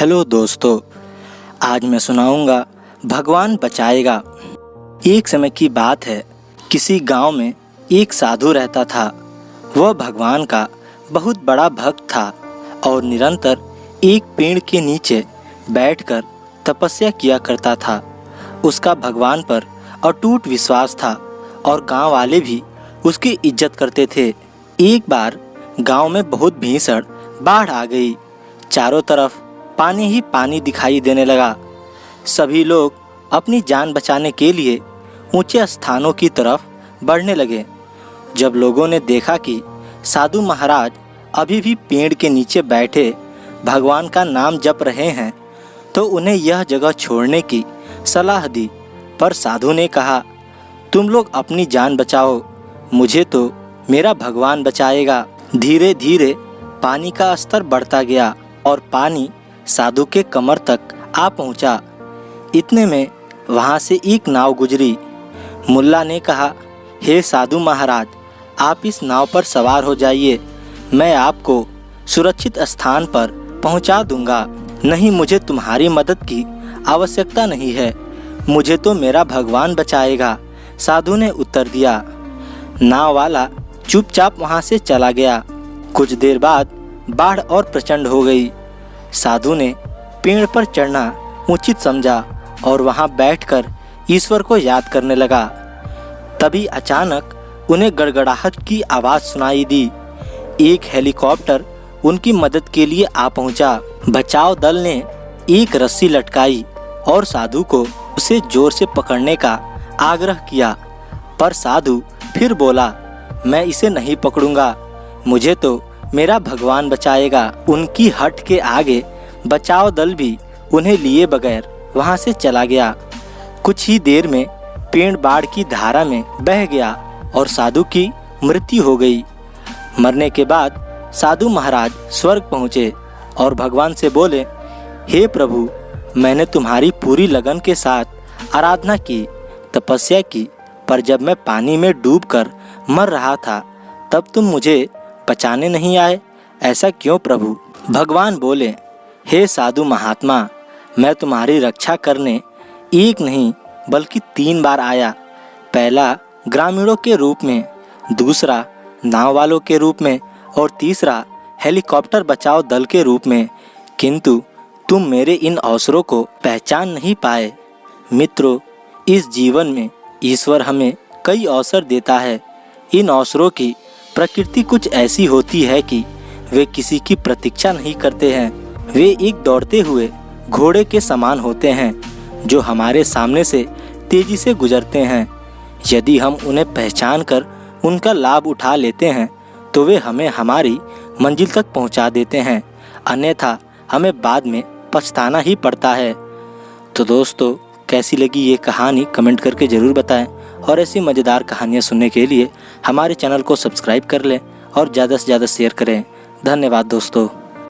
Hello दोस्तों, आज मैं सुनाऊंगा भगवान बचाएगा। एक समय की बात है, किसी गांव में एक साधु रहता था। वह भगवान का बहुत बड़ा भक्त था और निरंतर एक पेड़ के नीचे बैठकर तपस्या किया करता था। उसका भगवान पर अटूट विश्वास था और गांव वाले भी उसकी इज्जत करते थे। एक बार गांव में बहुत भीषण बाढ़ आ गई। चारों तरफ पानी ही पानी दिखाई देने लगा। सभी लोग अपनी जान बचाने के लिए ऊंचे स्थानों की तरफ बढ़ने लगे। जब लोगों ने देखा कि साधु महाराज अभी भी पेड़ के नीचे बैठे भगवान का नाम जप रहे हैं, तो उन्हें यह जगह छोड़ने की सलाह दी। पर साधु ने कहा, तुम लोग अपनी जान बचाओ, मुझे तो मेरा भगवान बचाएगा। धीरे धीरे पानी का स्तर बढ़ता गया और पानी साधु के कमर तक आ पहुंचा। इतने में वहां से एक नाव गुजरी। मुल्ला ने कहा, हे साधु महाराज, आप इस नाव पर सवार हो जाइए, मैं आपको सुरक्षित स्थान पर पहुंचा दूंगा। नहीं, मुझे तुम्हारी मदद की आवश्यकता नहीं है, मुझे तो मेरा भगवान बचाएगा, साधु ने उत्तर दिया। नाव वाला चुपचाप वहां से चला गया। कुछ देर बाद बाढ़ और प्रचंड हो गई। साधु ने पेड़ पर चढ़ना उचित समझा और वहां बैठकर ईश्वर को याद करने लगा। तभी अचानक उन्हें गड़गड़ाहट की आवाज़ सुनाई दी। एक हेलीकॉप्टर उनकी मदद के लिए आ पहुंचा। बचाव दल ने एक रस्सी लटकाई और साधु को उसे जोर से पकड़ने का आग्रह किया, पर साधु फिर बोला, मैं इसे नहीं पकड़ूंगा, मुझे तो मेरा भगवान बचाएगा। उनकी हट के आगे बचाव दल भी उन्हें लिए बगैर वहां से चला गया। कुछ ही देर में पेड़ बाढ़ की धारा में बह गया और साधु की मृत्यु हो गई। मरने के बाद साधु महाराज स्वर्ग पहुँचे और भगवान से बोले, हे प्रभु, मैंने तुम्हारी पूरी लगन के साथ आराधना की, तपस्या की, पर जब मैं पानी में डूबकर मर रहा था तब तुम मुझे बचाने नहीं आए, ऐसा क्यों प्रभु? भगवान बोले, हे साधु महात्मा, मैं तुम्हारी रक्षा करने एक नहीं बल्कि 3 बार आया। पहला ग्रामीणों के रूप में, दूसरा नाव वालों के रूप में और तीसरा हेलीकॉप्टर बचाव दल के रूप में, किंतु तुम मेरे इन अवसरों को पहचान नहीं पाए। मित्रों, इस जीवन में ईश्वर हमें कई अवसर देता है। इन अवसरों की प्रकृति कुछ ऐसी होती है कि वे किसी की प्रतीक्षा नहीं करते हैं। वे एक दौड़ते हुए घोड़े के समान होते हैं जो हमारे सामने से तेजी से गुजरते हैं। यदि हम उन्हें पहचान कर उनका लाभ उठा लेते हैं तो वे हमें हमारी मंजिल तक पहुंचा देते हैं, अन्यथा हमें बाद में पछताना ही पड़ता है। तो दोस्तों, कैसी लगी ये कहानी कमेंट करके ज़रूर बताएं और ऐसी मज़ेदार कहानियाँ सुनने के लिए हमारे चैनल को सब्सक्राइब कर लें और ज़्यादा से ज़्यादा शेयर करें। धन्यवाद दोस्तों।